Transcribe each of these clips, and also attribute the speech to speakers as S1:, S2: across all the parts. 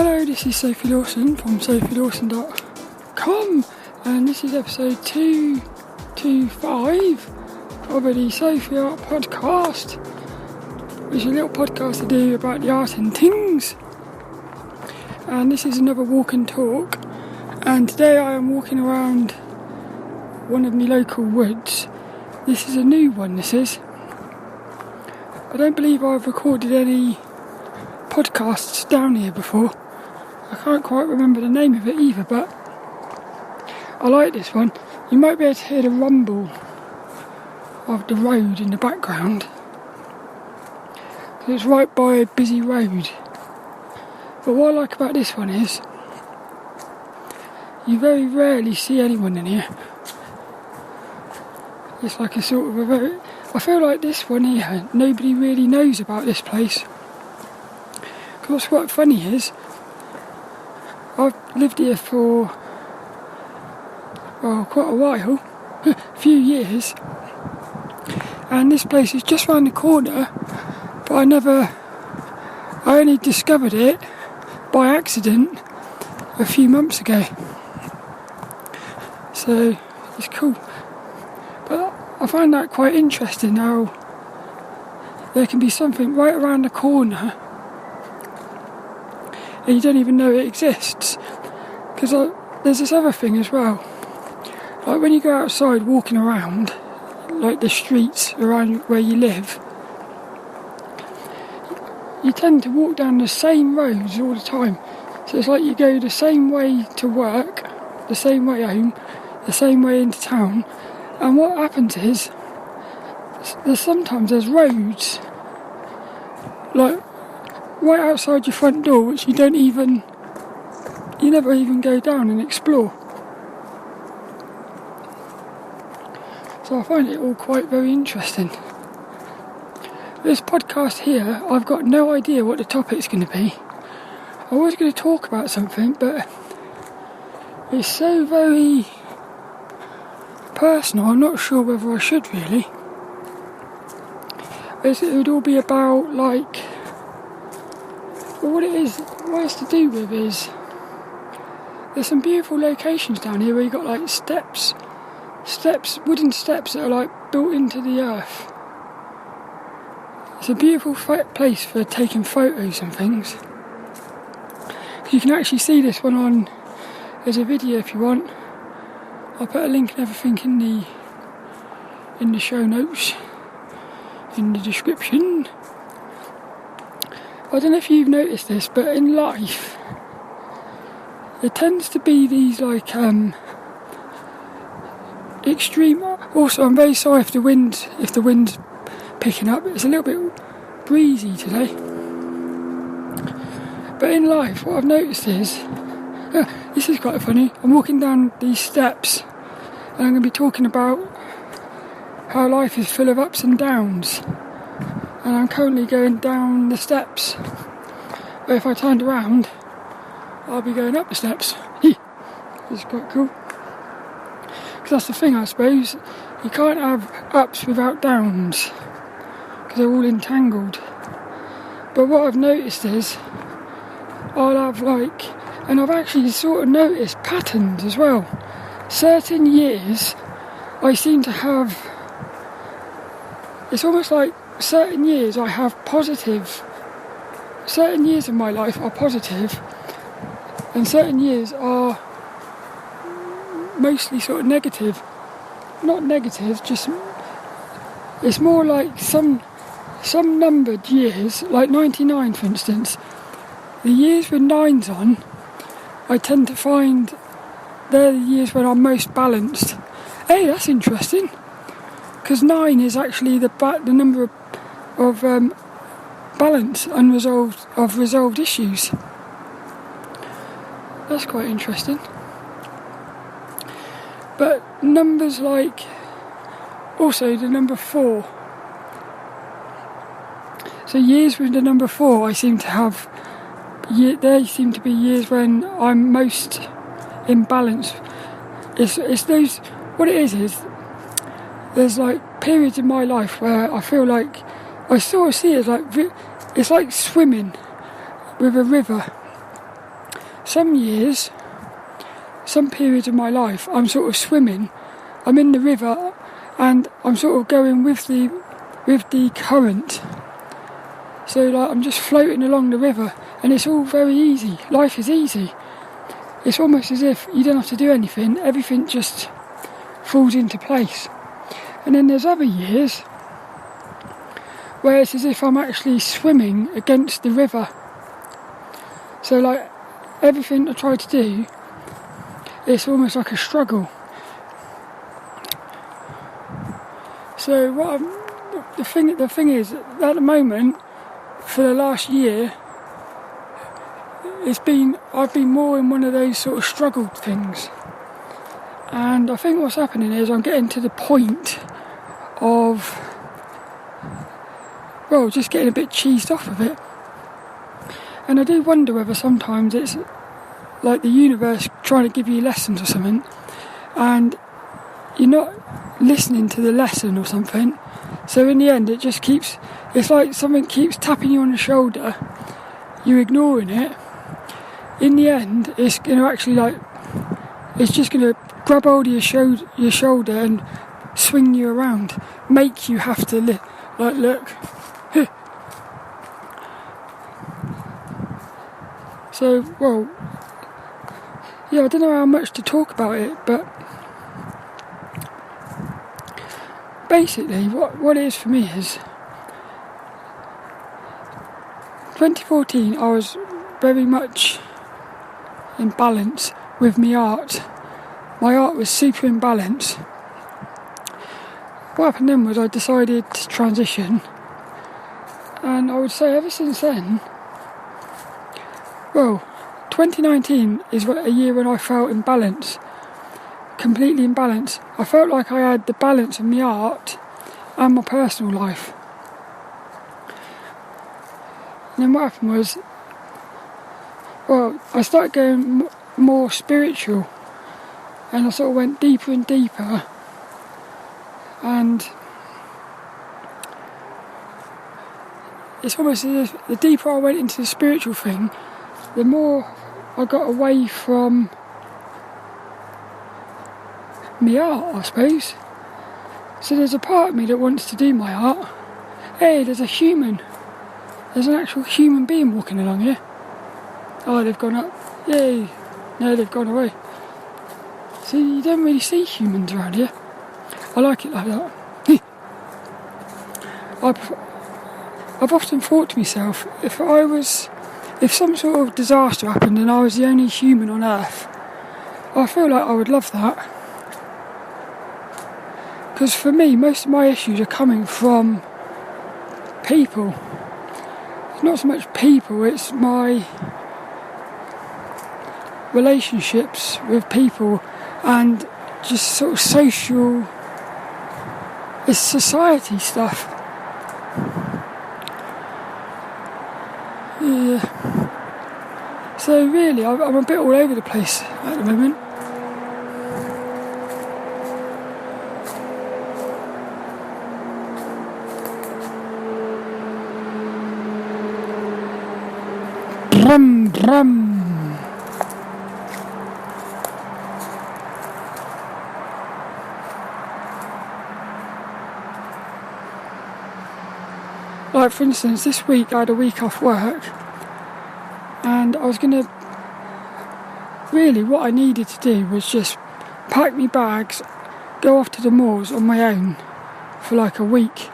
S1: Hello, this is Sophie Lawson from sophielawson.com, and this is episode 225 of the Sophie Art Podcast, which is a little podcast I do about the art and things. And this is another walk and talk, and today I am walking around one of my local woods. This is a new one, this is. I don't believe I've recorded any podcasts down here before. I can't quite remember the name of it either, but I like this one. You might be able to hear the rumble of the road in the background. It's right by a busy road. But what I like about this one is you very rarely see anyone in here. It's like a sort of a very... I feel like this one here, nobody really knows about this place. Because what's funny is, I've lived here for, quite a while, a few years, and this place is just round the corner, but I only discovered it by accident a few months ago. So, it's cool. But I find that quite interesting how there can be something right around the corner and you don't even know it exists. Because there's this other thing as well. Like when you go outside walking around, like the streets around where you live, you tend to walk down the same roads all the time. So it's like you go the same way to work, the same way home, the same way into town. And what happens is, sometimes there's roads, like right outside your front door, which you never even go down and explore. So I find it all quite very interesting. This podcast here, I've got no idea what the topic's going to be. I was going to talk about something, but it's so very personal, I'm not sure whether I should really. It would all be about what it's to do with is, there's some beautiful locations down here where you've got like steps, wooden steps that are like built into the earth. It's a beautiful place for taking photos and things. You can actually see this one on as a video if you want. I'll put a link and everything in the show notes, in the description. I don't know if you've noticed this, but in life there tends to be these extreme. Also, I'm very sorry if the wind's picking up. It's a little bit breezy today. But in life, what I've noticed is, this is quite funny. I'm walking down these steps, and I'm going to be talking about how life is full of ups and downs. And I'm currently going down the steps. But if I turned around, I'll be going up the steps. It's quite cool. Because that's the thing, I suppose. You can't have ups without downs, because they're all entangled. But what I've noticed is, I'll have and I've actually sort of noticed patterns as well. Certain years, I seem to have... It's almost like certain years I have positive... Certain years of my life are positive, and certain years are mostly sort of negative. Not negative, just... It's more like some numbered years, like 99 for instance. The years with 9s on, I tend to find they're the years when I'm most balanced. Hey, that's interesting. Because 9 is actually the number of balance, resolved issues. That's quite interesting. But numbers like, also the number 4. So years with the number 4, I seem to have... They seem to be years when I'm most in balance. It's those... What it is there's like periods in my life where I feel like... I sort of see it as like... It's like swimming with a river. some years, some periods of my life, I'm sort of swimming, I'm in the river, and I'm sort of going with the current. So like I'm just floating along the river, and it's all very easy. Life is easy. It's almost as if you don't have to do anything, everything just falls into place. And then there's other years where it's as if I'm actually swimming against the river. So like everything I try to do, it's almost like a struggle. So the thing is, at the moment, for the last year, I've been more in one of those sort of struggled things. And I think what's happening is I'm getting to the point of, well, just getting a bit cheesed off of it. And I do wonder whether sometimes it's like the universe trying to give you lessons or something, and you're not listening to the lesson or something. So in the end, it's like something keeps tapping you on the shoulder, you're ignoring it. In the end, it's going to actually it's just going to grab hold of your shoulder and swing you around, make you have to look. So, well, yeah, I don't know how much to talk about it, but basically what it is for me is 2014 I was very much in balance with my art. My art was super in balance. What happened then was I decided to transition, and I would say ever since then, well, 2019 is a year when I felt in balance, completely in balance. I felt like I had the balance of my art and my personal life. And then what happened was, well, I started going more spiritual, and I sort of went deeper and deeper, and it's almost as if the deeper I went into the spiritual thing, the more I got away from my art, I suppose. So there's a part of me that wants to do my art. Hey, there's an actual human being walking along here. Oh, they've gone up. Yay. No, they've gone away. See, you don't really see humans around here. I like it like that. I've often thought to myself, if some sort of disaster happened and I was the only human on Earth, I feel like I would love that. Because for me, most of my issues are coming from people. It's not so much people, it's my relationships with people and just sort of social, it's society stuff. Yeah. So really, I'm a bit all over the place at the moment. Drum, drum. Like for instance, this week I had a week off work, and I was going to, really what I needed to do was just pack my bags, go off to the moors on my own for like a week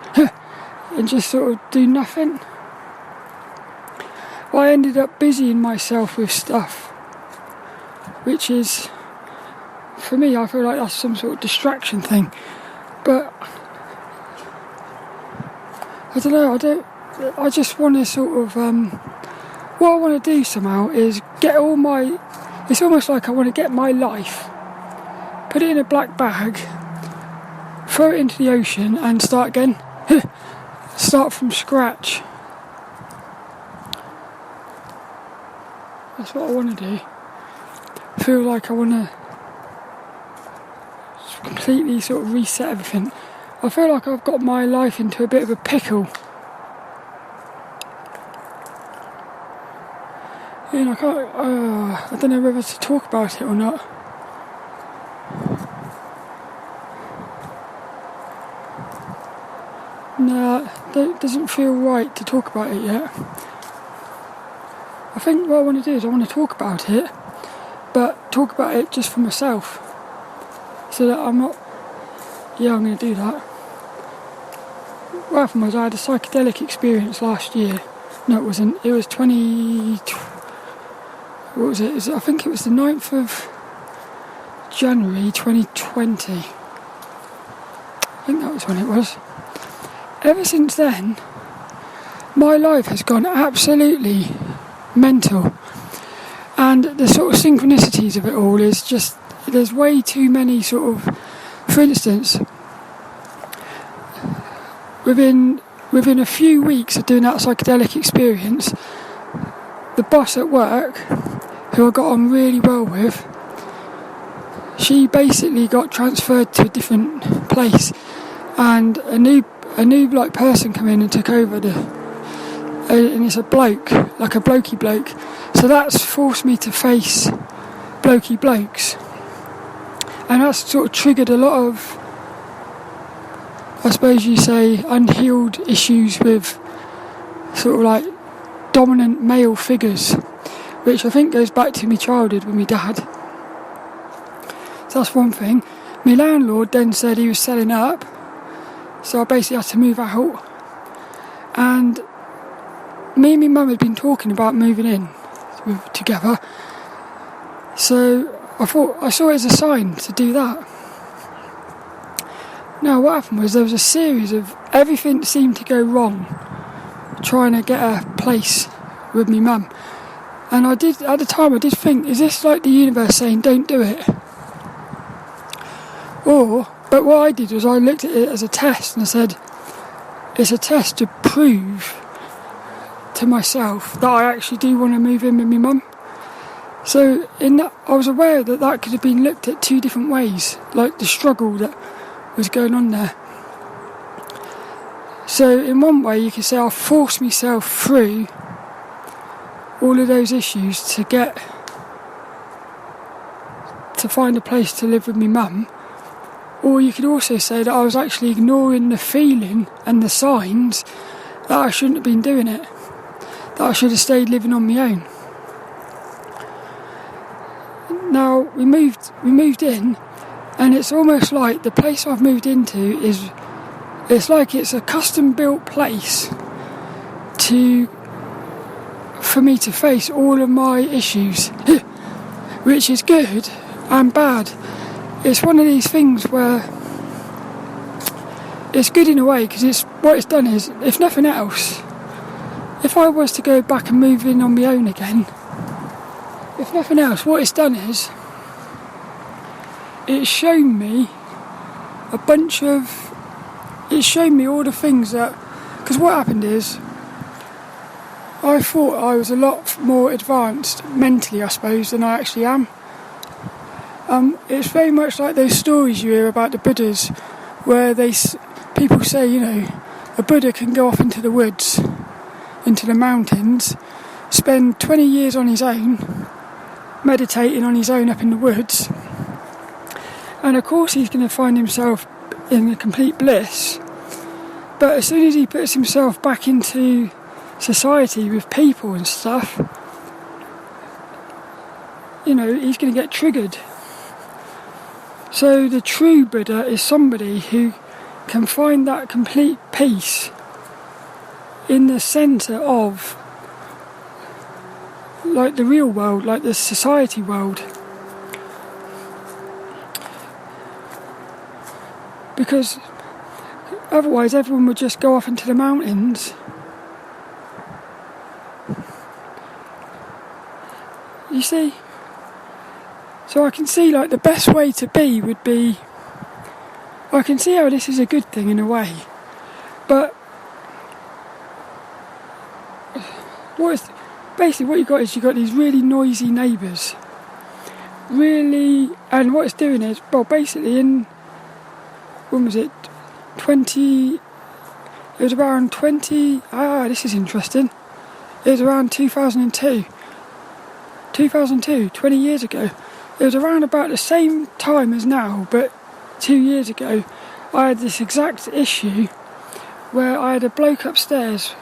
S1: and just sort of do nothing. Well, I ended up busying myself with stuff, which is, for me, I feel like that's some sort of distraction thing, but I don't know, I just want to sort of, what I want to do somehow is it's almost like I want to get my life, put it in a black bag, throw it into the ocean and start again, start from scratch. That's what I want to do. I feel like I want to completely sort of reset everything. I feel like I've got my life into a bit of a pickle. I can't. I don't know whether to talk about it or not. No, it doesn't feel right to talk about it yet. I think what I want to do is I want to talk about it, but talk about it just for myself, so that I'm not. Yeah, I'm going to do that. What happened was I had a psychedelic experience last year. No, it wasn't. It was 20. What was it? I think it was the 9th of January 2020. I think that was when it was. Ever since then, my life has gone absolutely mental. And the sort of synchronicities of it all is just, there's way too many sort of, for instance, within a few weeks of doing that psychedelic experience, the boss at work, who I got on really well with, she basically got transferred to a different place, and a new like person come in and took over and it's a bloke, like a blokey bloke. So that's forced me to face blokey blokes, and that's sort of triggered a lot of, I suppose you say, unhealed issues with sort of like dominant male figures, which I think goes back to my childhood with my dad. So that's one thing. My landlord then said he was selling up, so I basically had to move out. And me and my mum had been talking about moving in together, so I saw it as a sign to do that. Now what happened was there was a series of, everything seemed to go wrong trying to get a place with my mum. And at the time I did think, is this like the universe saying don't do it? But what I did was I looked at it as a test, and I said, it's a test to prove to myself that I actually do want to move in with my mum. So in that, I was aware that could have been looked at two different ways, like the struggle that was going on there. So in one way you could say I forced myself through all of those issues to find a place to live with my mum. Or you could also say that I was actually ignoring the feeling and the signs that I shouldn't have been doing it, that I should have stayed living on my own. Now we moved in, and it's almost like the place I've moved into it's like it's a custom built place for me to face all of my issues, which is good and bad. It's one of these things where it's good in a way, because what it's done is, if nothing else, if I was to go back and move in on my own again, if nothing else, what it's done is it's shown me all the things that, because what happened is I thought I was a lot more advanced mentally, I suppose, than I actually am. It's very much like those stories you hear about the Buddhas, where people say, a Buddha can go off into the woods, into the mountains, spend 20 years on his own, meditating on his own up in the woods, and of course he's going to find himself in a complete bliss. But as soon as he puts himself back into society with people and stuff, he's going to get triggered. So the true Buddha is somebody who can find that complete peace in the centre of, like, the real world, like the society world. Because otherwise everyone would just go off into the mountains. You see? So I can see, like, the best way to be would be, I can see how this is a good thing in a way, but basically what you've got these really noisy neighbours, and what it's doing is, well, basically when was it, this is interesting, it was around 2002, 2002, 20 years ago. It was around about the same time as now, but 2 years ago, I had this exact issue where I had a bloke upstairs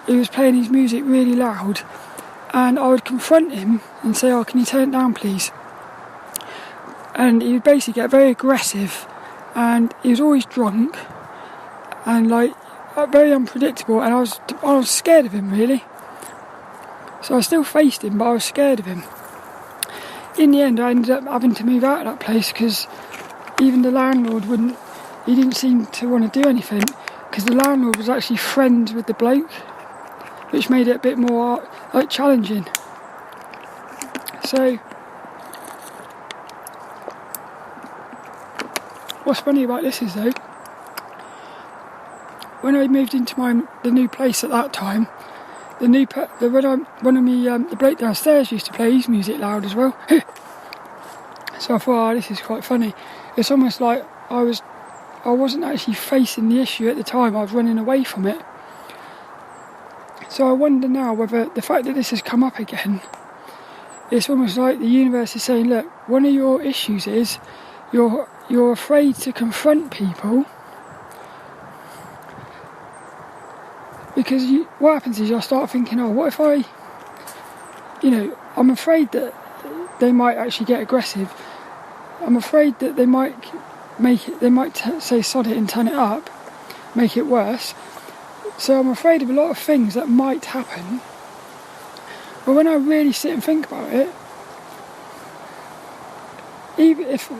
S1: who was playing his music really loud, and I would confront him and say, "Oh, can you turn it down, please?" And he would basically get very aggressive, and he was always drunk, and like very unpredictable, and I was scared of him, really. So I still faced him, but I was scared of him. In the end, I ended up having to move out of that place because even the landlord he didn't seem to want to do anything, because the landlord was actually friends with the bloke, which made it a bit more like challenging. So what's funny about this is though, when I moved into the new place at that time, the bloke downstairs used to play his music loud as well. So I thought, this is quite funny. It's almost like I wasn't actually facing the issue at the time, I was running away from it. So I wonder now whether the fact that this has come up again, it's almost like the universe is saying, look, one of your issues is you're afraid to confront people, because what happens is you'll start thinking, oh, what if I'm afraid that they might actually get aggressive. I'm afraid that they might say sod it and turn it up, make it worse. So I'm afraid of a lot of things that might happen. But when I really sit and think about it, because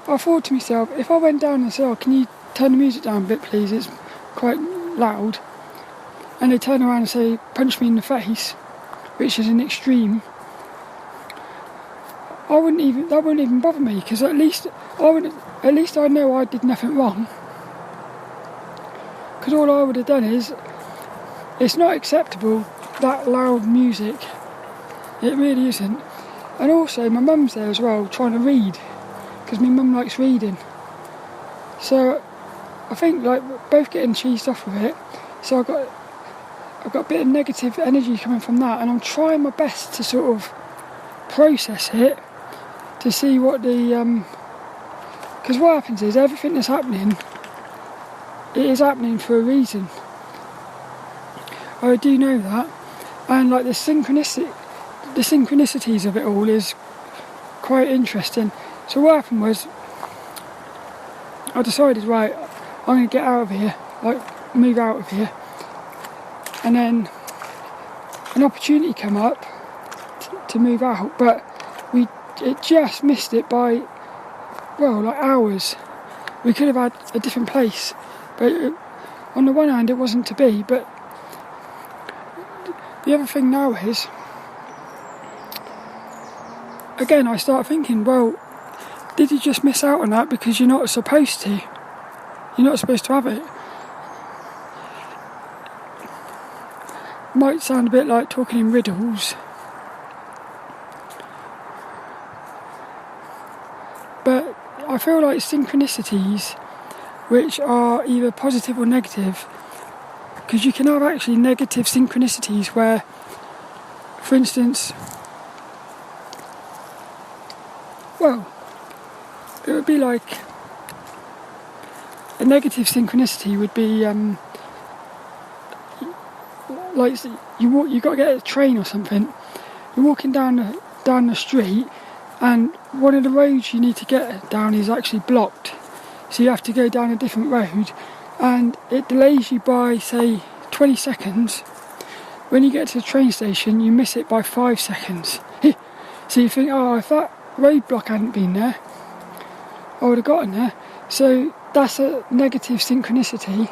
S1: I thought to myself, if I went down and said, oh, can you turn the music down a bit please, it's quite loud, and they turn around and say, punch me in the face, which is an extreme, that wouldn't even bother me, because at least I know I did nothing wrong. Because all I would have done is, it's not acceptable, that loud music. It really isn't. And also my mum's there as well, trying to read, because my mum likes reading. So I think like both getting cheesed off with it. So I've got a bit of negative energy coming from that, and I'm trying my best to sort of process it, to see what because what happens is everything that's happening, it is happening for a reason. I do know that, and like the synchronicities of it all is quite interesting. So what happened was, I decided, right, I'm going to get out of here, like move out of here, and then an opportunity came up to move out, but it just missed it by, well, like hours. We could have had a different place, but on the one hand it wasn't to be. But the other thing now is, again, I start thinking, well, did you just miss out on that because you're not supposed to? You're not supposed to have it. Might sound a bit like talking in riddles, but I feel like synchronicities, which are either positive or negative, because you can have actually negative synchronicities where, for instance, well, it would be like a negative synchronicity would be like you got to get a train or something. You're walking down the street, and one of the roads you need to get down is actually blocked, so you have to go down a different road, and it delays you by, say, 20 seconds. When you get to the train station, you miss it by 5 seconds. So you think, oh, if that roadblock hadn't been there, I would have gotten there. So that's a negative synchronicity.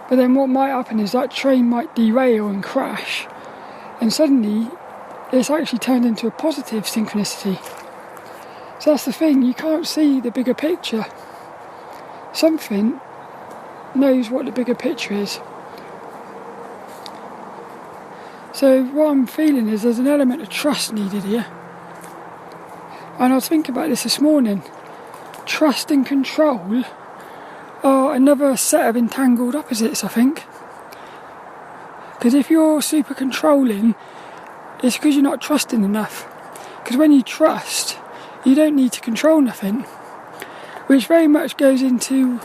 S1: But then what might happen is that train might derail and crash, and suddenly it's actually turned into a positive synchronicity. So that's the thing, you can't see the bigger picture. Something knows what the bigger picture is. So what I'm feeling is there's an element of trust needed here. And I was thinking about this morning. Trust and control are another set of entangled opposites, I think. Because if you're super controlling it's because you're not trusting enough. Because when you trust, you don't need to control nothing, which very much goes into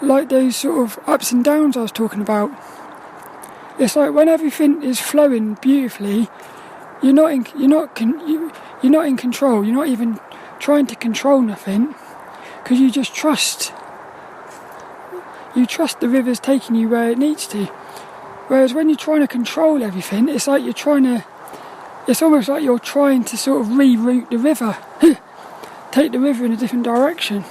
S1: like those sort of ups and downs I was talking about. It's like when everything is flowing beautifully, you're not in control. You're not even trying to control nothing, because you just trust. You trust the river's taking you where it needs to. Whereas when you're trying to control everything, it's like it's almost like you're trying to sort of reroute the river, take the river in a different direction.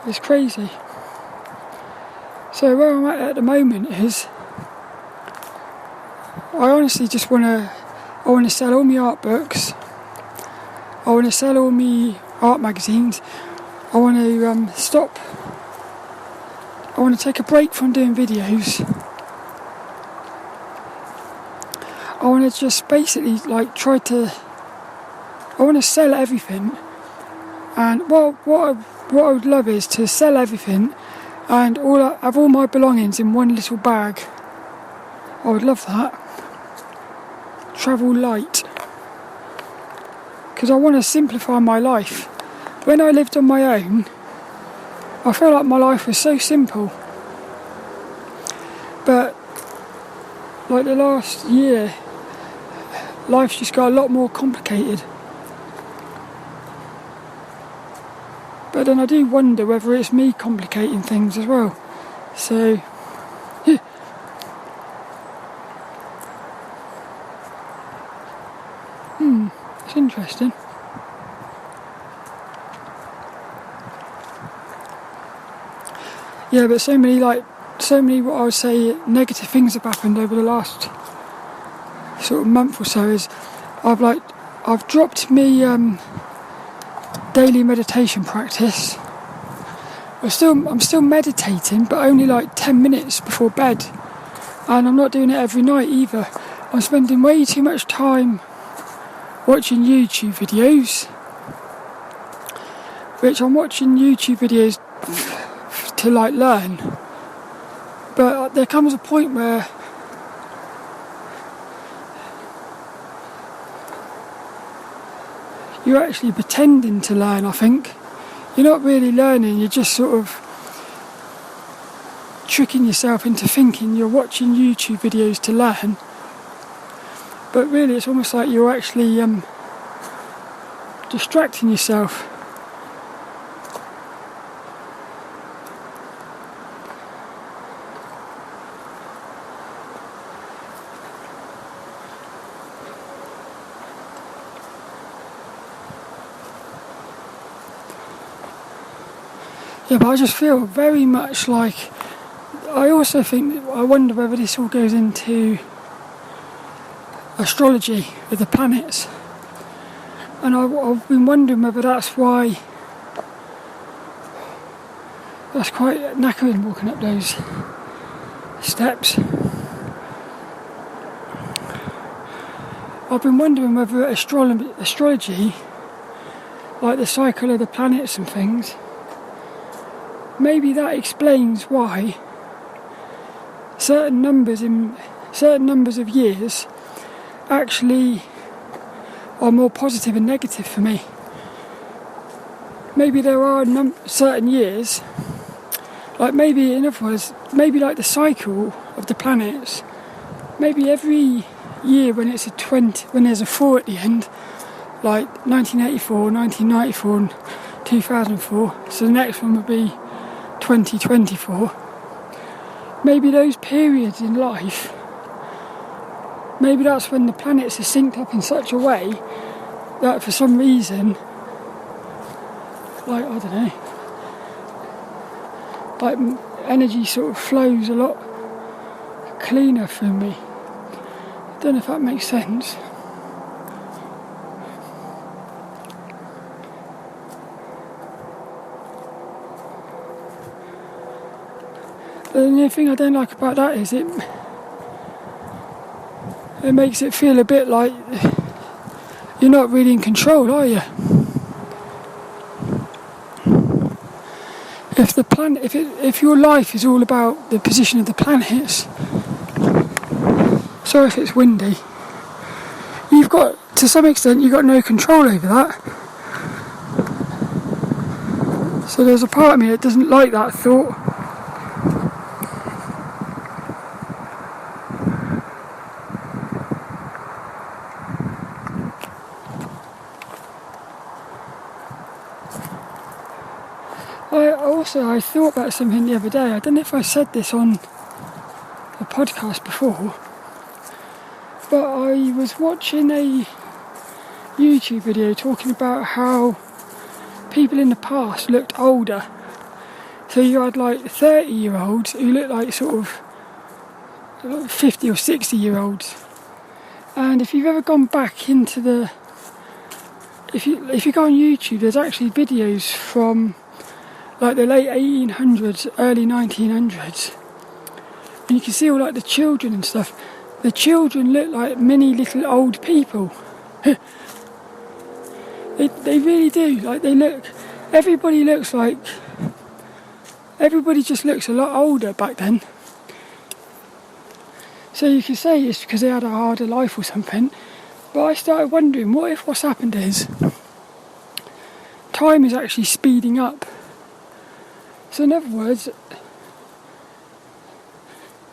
S1: It's crazy. So where I'm at the moment is, I honestly just I want to sell all my art books. I want to sell all my art magazines. I want to stop. I want to take a break from doing videos. I want to just basically I want to sell everything. And what I would love is to sell everything and have all my belongings in one little bag. I would love that. Travel light. Because I want to simplify my life. When I lived on my own, I felt like my life was so simple. But like the last year, life's just got a lot more complicated. But then I do wonder whether it's me complicating things as well. So, yeah. It's interesting. Yeah, but so many what I would say negative things have happened over the last sort of month or so. Is I've dropped me daily meditation practice. I'm still meditating, but only like 10 minutes before bed, and I'm not doing it every night either. I'm spending way too much time watching YouTube videos, which I'm watching YouTube videos to learn, but there comes a point where you're actually pretending to learn. I think you're not really learning, you're just sort of tricking yourself into thinking you're watching YouTube videos to learn, but really it's almost like you're actually distracting yourself. Yeah, but I just feel very much like, I wonder whether this all goes into astrology with the planets, and I've been wondering whether that's why that's quite knackering walking up those steps. I've been wondering whether astrology, like the cycle of the planets and things, maybe that explains why certain numbers of years actually are more positive and negative for me. Maybe there are certain years, like maybe, in other words, maybe like the cycle of the planets, maybe every year when there's a 4 at the end, like 1984, 1994 and 2004, so the next one would be 2024, maybe those periods in life, maybe that's when the planets are synced up in such a way that for some reason, like, I don't know, like energy sort of flows a lot cleaner through me. I don't know if that makes sense. The only thing I don't like about that is it makes it feel a bit like you're not really in control, are you? If your life is all about the position of the planets, sorry if it's windy, you've got, to some extent, you've got no control over that. So there's a part of me that doesn't like that thought. I thought about something the other day. I don't know if I said this on a podcast before, but I was watching a YouTube video talking about how people in the past looked older. So you had like 30-year-olds who looked like sort of 50 or 60-year-olds. And if you've ever gone back into the... If you go on YouTube, there's actually videos from like the late 1800s, early 1900s. And you can see all like the children and stuff. The children look like mini little old people. They really do. Like they look... Everybody just looks a lot older back then. So you can say it's because they had a harder life or something. But I started wondering, what if what's happened is time is actually speeding up? So in other words,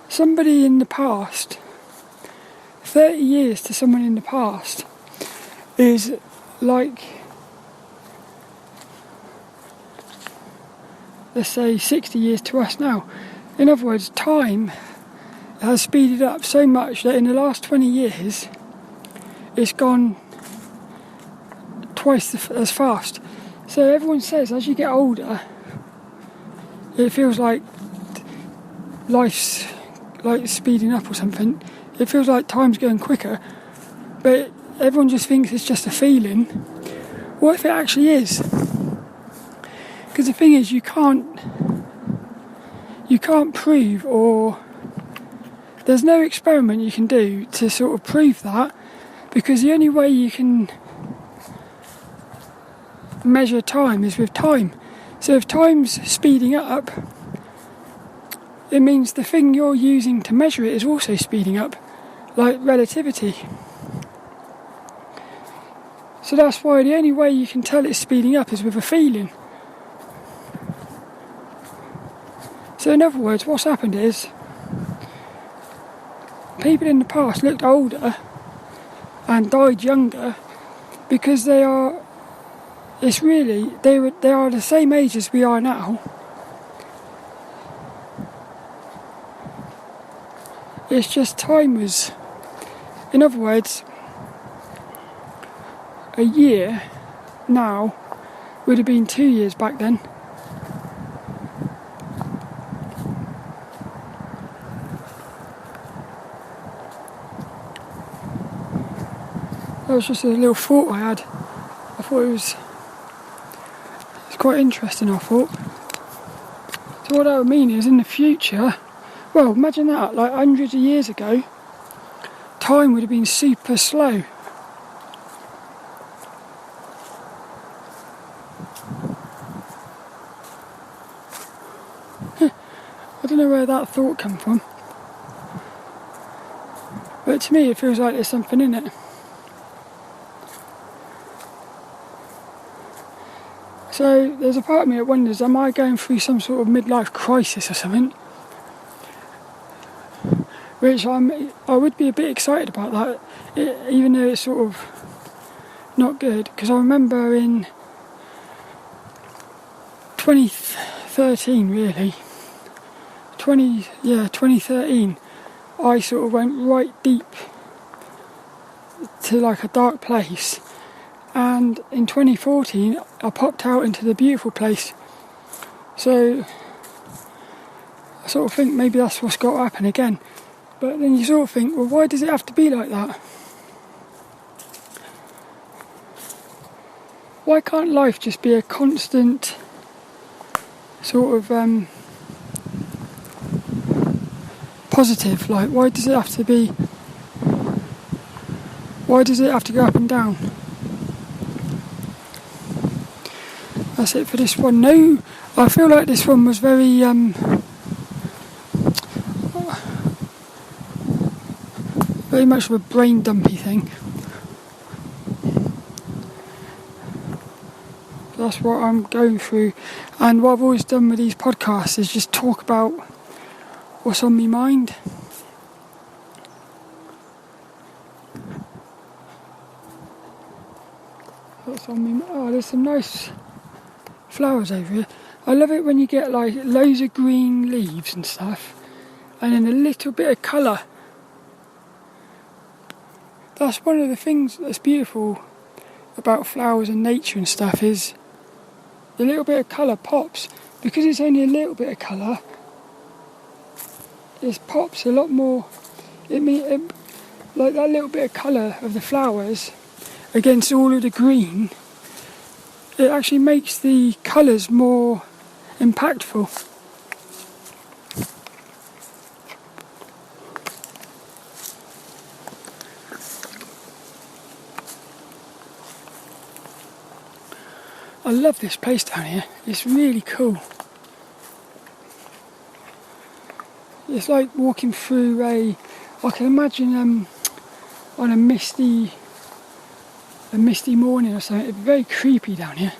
S1: somebody in the past, 30 years to someone in the past is like, let's say 60 years to us now. In other words, time has speeded up so much that in the last 20 years it's gone twice as fast. So everyone says as you get older, it feels like life's like speeding up or something. It feels like time's going quicker, but everyone just thinks it's just a feeling. What if it actually is? Because the thing is, you can't prove, or there's no experiment you can do to sort of prove that, because the only way you can measure time is with time. So if time's speeding up, it means the thing you're using to measure it is also speeding up, like relativity. So that's why the only way you can tell it's speeding up is with a feeling. So in other words, what's happened is people in the past looked older and died younger because they are the same age as we are now. It's just time was, in other words, a year now would have been 2 years back then. That was just a little thought I had. I thought it's quite interesting, I thought. So what that would mean is in the future, well, imagine that, like hundreds of years ago, time would have been super slow. I don't know where that thought came from, but to me it feels like there's something in it. So there's a part of me that wonders, am I going through some sort of midlife crisis or something? Which I would be a bit excited about that, even though it's sort of not good, because I remember in 2013 really, 2013, I sort of went right deep to like a dark place, and in 2014 I popped out into the beautiful place. So I sort of think maybe that's what's got to happen again. But then you sort of think, well, why does it have to be like that? Why can't life just be a constant sort of positive? Like, why does it have to go up and down? That's it for this one. No, I feel like this one was very very much of a brain dumpy thing. That's what I'm going through, and what I've always done with these podcasts is just talk about what's on my mind. Oh, there's some nice flowers over here. I love it when you get like loads of green leaves and stuff, and then a little bit of colour. That's one of the things that's beautiful about flowers and nature and stuff, is the little bit of colour pops. Because it's only a little bit of colour, it pops a lot more. Like that little bit of colour of the flowers against all of the green, it actually makes the colours more impactful. I love this place down here. It's really cool. It's like walking through I can imagine on a misty morning or something. It's very creepy down here.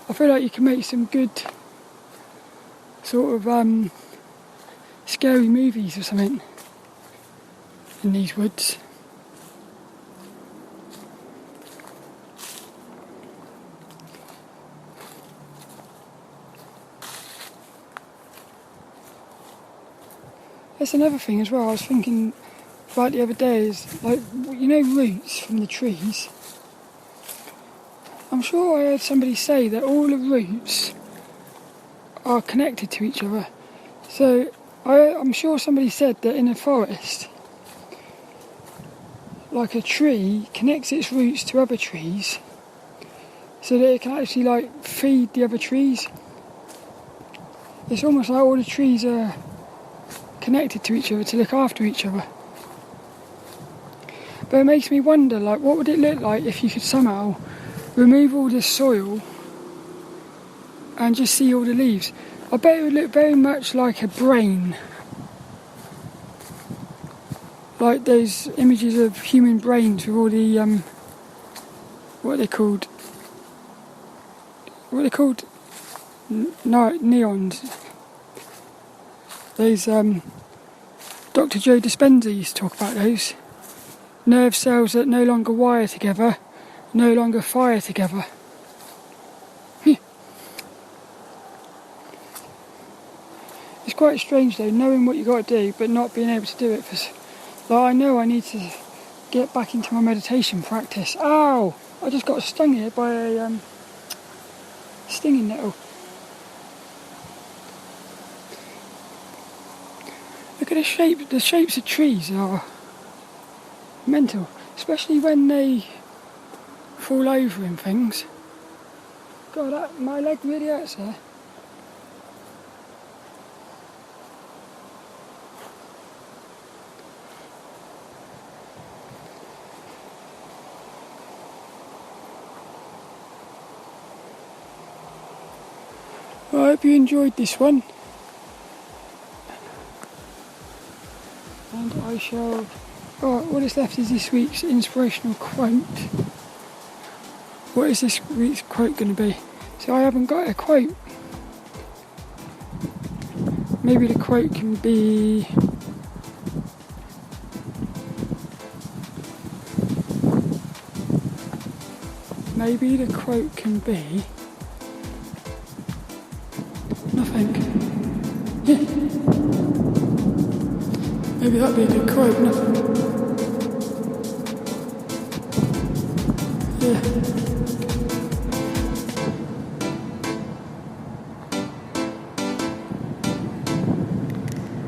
S1: I feel like you can make some good sort of scary movies or something in these woods. That's another thing as well I was thinking about the other day, is like, you know, roots from the trees. I'm sure I heard somebody say that all the roots are connected to each other. So I'm sure somebody said that in a forest, like a tree connects its roots to other trees so that it can actually like feed the other trees. It's almost like all the trees are connected to each other to look after each other. But it makes me wonder, like, what would it look like if you could somehow remove all this soil and just see all the leaves? I bet it would look very much like a brain, like those images of human brains with all the what are they called neons. Those Dr. Joe Dispenza used to talk about those nerve cells that no longer wire together, no longer fire together. It's quite strange though, knowing what you got to do but not being able to do it. Like, I know I need to get back into my meditation practice. Ow! I just got stung here by a stinging nettle. Look at the shapes of trees are mental, especially when they fall over and things. God, my leg really hurts there. Well, I hope you enjoyed this one. And I shall... Alright, what is left is this week's inspirational quote. What is this week's quote going to be? So I haven't got a quote. Maybe the quote can be... Nothing. Yeah. Maybe that'd be a good quote, nothing. Yeah.